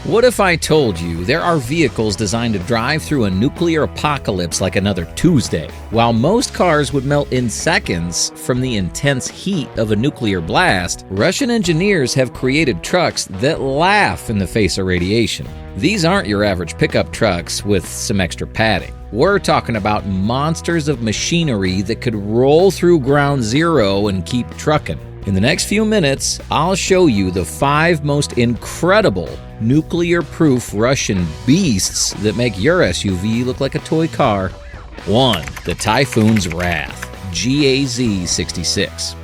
What if I told you there are vehicles designed to drive through a nuclear apocalypse like another Tuesday? While most cars would melt in seconds from the intense heat of a nuclear blast, Russian engineers have created trucks that laugh in the face of radiation. These aren't your average pickup trucks with some extra padding. We're talking about monsters of machinery that could roll through ground zero and keep trucking. In the next few minutes, I'll show you the 5 most incredible nuclear-proof Russian beasts that make your SUV look like a toy car. 1. The Typhoon's Wrath, GAZ-66.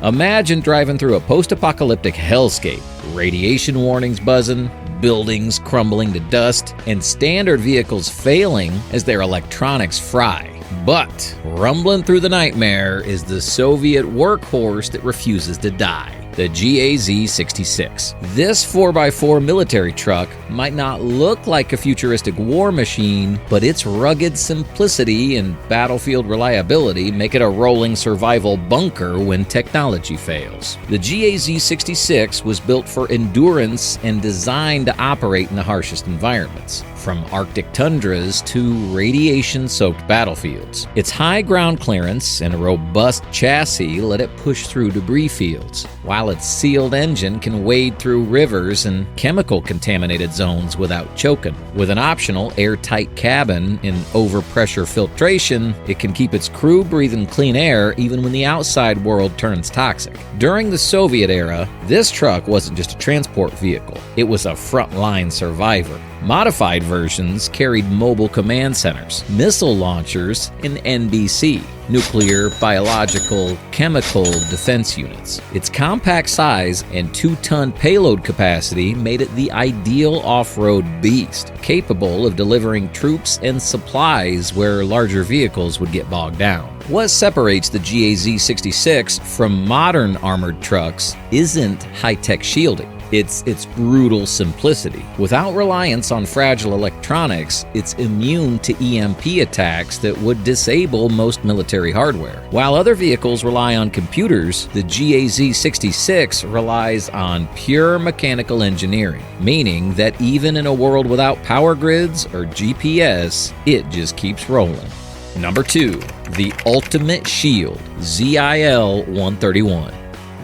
Imagine driving through a post-apocalyptic hellscape, radiation warnings buzzing, buildings crumbling to dust, and standard vehicles failing as their electronics fry. But rumbling through the nightmare is the Soviet workhorse that refuses to die, the GAZ-66. This 4x4 military truck might not look like a futuristic war machine, but its rugged simplicity and battlefield reliability make it a rolling survival bunker when technology fails. The GAZ-66 was built for endurance and designed to operate in the harshest environments, from Arctic tundras to radiation-soaked battlefields. Its high ground clearance and a robust chassis let it push through debris fields, while its sealed engine can wade through rivers and chemical-contaminated zones without choking. With an optional airtight cabin and overpressure filtration, it can keep its crew breathing clean air even when the outside world turns toxic. During the Soviet era, this truck wasn't just a transport vehicle, it was a frontline survivor. Modified versions carried mobile command centers, missile launchers, and NBC, nuclear, biological, chemical defense units. Its compact size and 2-ton payload capacity made it the ideal off-road beast, capable of delivering troops and supplies where larger vehicles would get bogged down. What separates the GAZ-66 from modern armored trucks isn't high-tech shielding. It's its brutal simplicity. Without reliance on fragile electronics, it's immune to EMP attacks that would disable most military hardware. While other vehicles rely on computers, the GAZ-66 relies on pure mechanical engineering, meaning that even in a world without power grids or GPS, it just keeps rolling. Number 2. The Ultimate Shield, ZIL-131.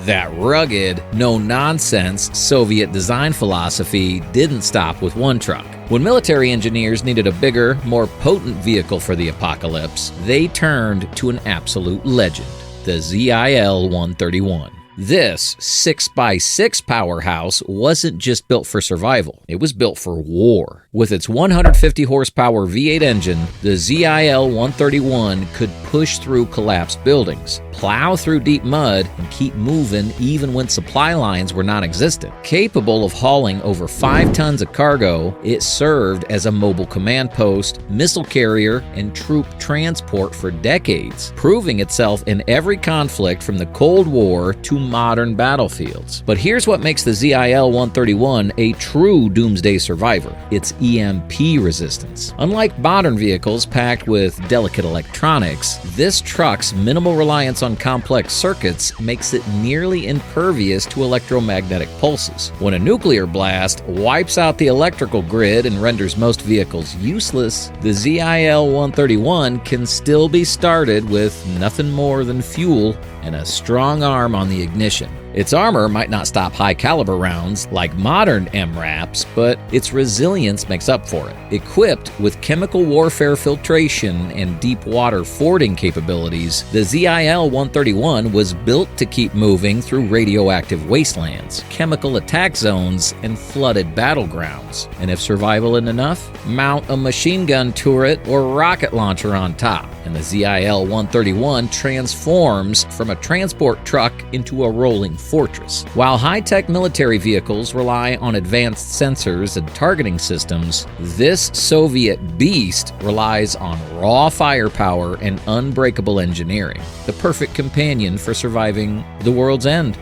That rugged, no-nonsense Soviet design philosophy didn't stop with one truck. When military engineers needed a bigger, more potent vehicle for the apocalypse, they turned to an absolute legend, the ZIL-131. This 6x6 powerhouse wasn't just built for survival, it was built for war. With its 150 horsepower V8 engine, the ZIL-131 could push through collapsed buildings, plow through deep mud, and keep moving even when supply lines were non-existent. Capable of hauling over 5 tons of cargo, it served as a mobile command post, missile carrier, and troop transport for decades, proving itself in every conflict from the Cold War to modern battlefields. But here's what makes the ZIL-131 a true doomsday survivor: its EMP resistance. Unlike modern vehicles packed with delicate electronics, this truck's minimal reliance on complex circuits makes it nearly impervious to electromagnetic pulses. When a nuclear blast wipes out the electrical grid and renders most vehicles useless, the ZIL-131 can still be started with nothing more than fuel and a strong arm on the ignition. Its armor might not stop high-caliber rounds like modern MRAPs, but its resilience makes up for it. Equipped with chemical warfare filtration and deep water fording capabilities, the ZIL-131 was built to keep moving through radioactive wastelands, chemical attack zones, and flooded battlegrounds. And if survival isn't enough, mount a machine gun turret or rocket launcher on top, and the ZIL-131 transforms from a transport truck into a rolling fortress. While high-tech military vehicles rely on advanced sensors and targeting systems, this Soviet beast relies on raw firepower and unbreakable engineering, the perfect companion for surviving the world's end.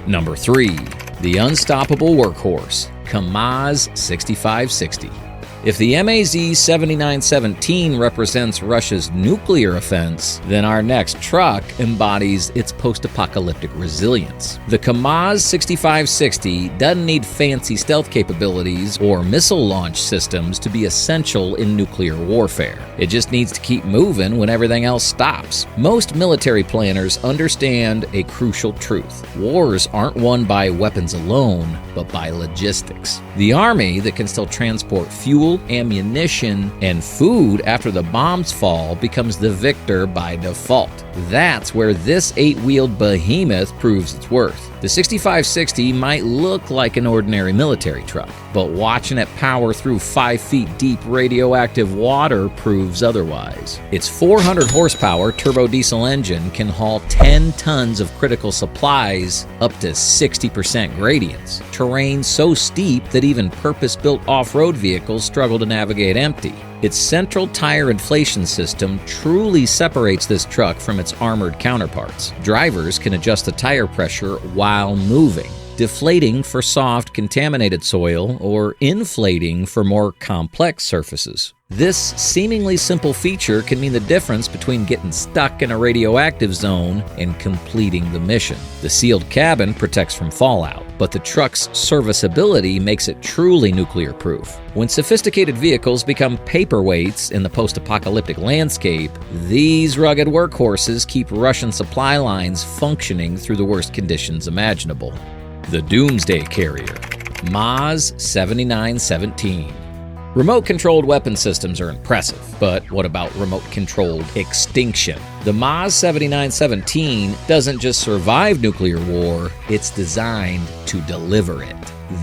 Number 3. The unstoppable workhorse, KAMAZ-6560. If the MAZ-7917 represents Russia's nuclear offense, then our next truck embodies its post-apocalyptic resilience. The KAMAZ-6560 doesn't need fancy stealth capabilities or missile launch systems to be essential in nuclear warfare. It just needs to keep moving when everything else stops. Most military planners understand a crucial truth. Wars aren't won by weapons alone, but by logistics. The Army that can still transport fuel, ammunition, and food after the bombs fall becomes the victor by default. That's where this 8-wheeled behemoth proves its worth. The 6560 might look like an ordinary military truck, but watching it power through 5 feet deep radioactive water proves otherwise. Its 400 horsepower turbo diesel engine can haul 10 tons of critical supplies up to 60% gradients, terrain so steep that even purpose-built off-road vehicles struggle to navigate empty. Its central tire inflation system truly separates this truck from its armored counterparts. Drivers can adjust the tire pressure while moving, deflating for soft, contaminated soil or inflating for more complex surfaces. This seemingly simple feature can mean the difference between getting stuck in a radioactive zone and completing the mission. The sealed cabin protects from fallout, but the truck's serviceability makes it truly nuclear-proof. When sophisticated vehicles become paperweights in the post-apocalyptic landscape, these rugged workhorses keep Russian supply lines functioning through the worst conditions imaginable. The Doomsday Carrier, MAZ-7917. Remote-controlled weapon systems are impressive, but what about remote-controlled extinction? The MAZ-7917 doesn't just survive nuclear war, it's designed to deliver it.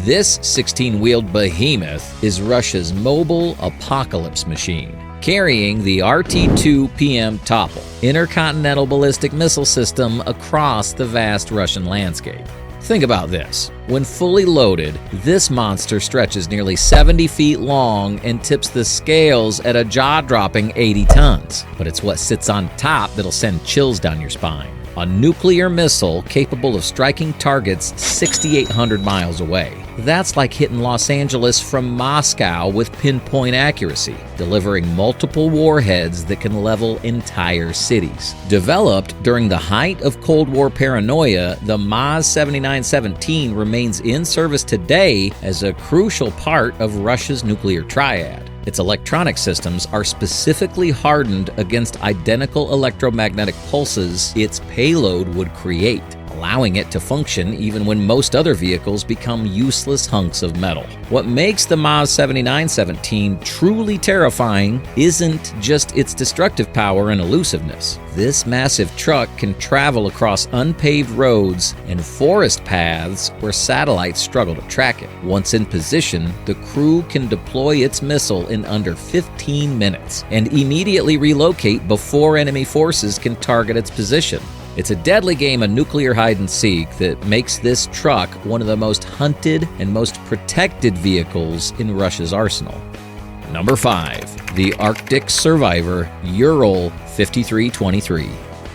This 16-wheeled behemoth is Russia's mobile apocalypse machine, carrying the RT-2 PM Topol, intercontinental ballistic missile system across the vast Russian landscape. Think about this. When fully loaded, this monster stretches nearly 70 feet long and tips the scales at a jaw-dropping 80 tons. But it's what sits on top that'll send chills down your spine. A nuclear missile capable of striking targets 6,800 miles away. That's like hitting Los Angeles from Moscow with pinpoint accuracy, delivering multiple warheads that can level entire cities. Developed during the height of Cold War paranoia, the MAZ-7917 remains in service today as a crucial part of Russia's nuclear triad. Its electronic systems are specifically hardened against identical electromagnetic pulses its payload would create, allowing it to function even when most other vehicles become useless hunks of metal. What makes the MAZ-7917 truly terrifying isn't just its destructive power and elusiveness. This massive truck can travel across unpaved roads and forest paths where satellites struggle to track it. Once in position, the crew can deploy its missile in under 15 minutes and immediately relocate before enemy forces can target its position. It's a deadly game of nuclear hide-and-seek that makes this truck one of the most hunted and most protected vehicles in Russia's arsenal. Number 5. The Arctic Survivor Ural 5323.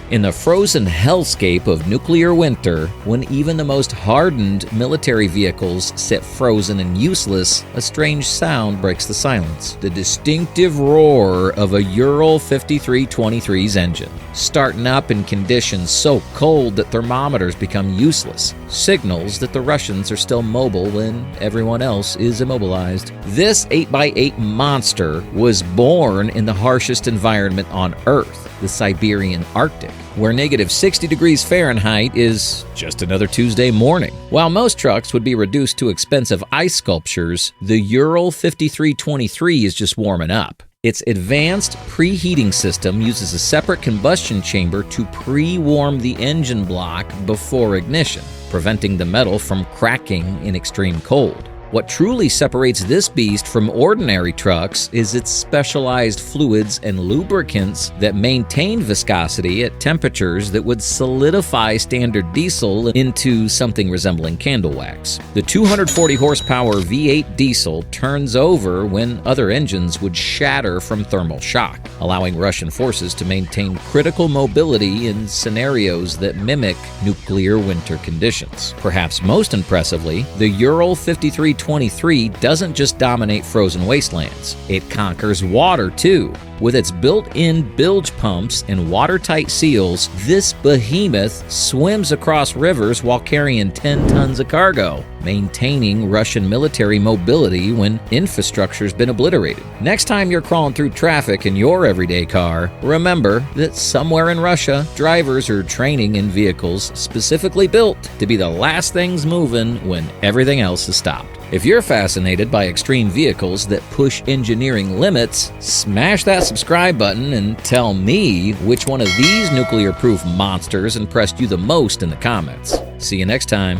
In the frozen hellscape of nuclear winter, when even the most hardened military vehicles sit frozen and useless, a strange sound breaks the silence. The distinctive roar of a Ural 5323's engine, starting up in conditions so cold that thermometers become useless, signals that the Russians are still mobile when everyone else is immobilized. This 8x8 monster was born in the harshest environment on Earth, the Siberian Arctic, where -60 degrees Fahrenheit is just another Tuesday morning. While most trucks would be reduced to expensive ice sculptures, the Ural 5323 is just warming up. Its advanced preheating system uses a separate combustion chamber to pre-warm the engine block before ignition, preventing the metal from cracking in extreme cold. What truly separates this beast from ordinary trucks is its specialized fluids and lubricants that maintain viscosity at temperatures that would solidify standard diesel into something resembling candle wax. The 240 horsepower V8 diesel turns over when other engines would shatter from thermal shock, allowing Russian forces to maintain critical mobility in scenarios that mimic nuclear winter conditions. Perhaps most impressively, the Ural 5323 MiG-23 doesn't just dominate frozen wastelands, it conquers water too. With its built-in bilge pumps and watertight seals, this behemoth swims across rivers while carrying 10 tons of cargo, maintaining Russian military mobility when infrastructure's been obliterated. Next time you're crawling through traffic in your everyday car, remember that somewhere in Russia, drivers are training in vehicles specifically built to be the last things moving when everything else is stopped. If you're fascinated by extreme vehicles that push engineering limits, smash that subscribe button and tell me which one of these nuclear-proof monsters impressed you the most in the comments. See you next time.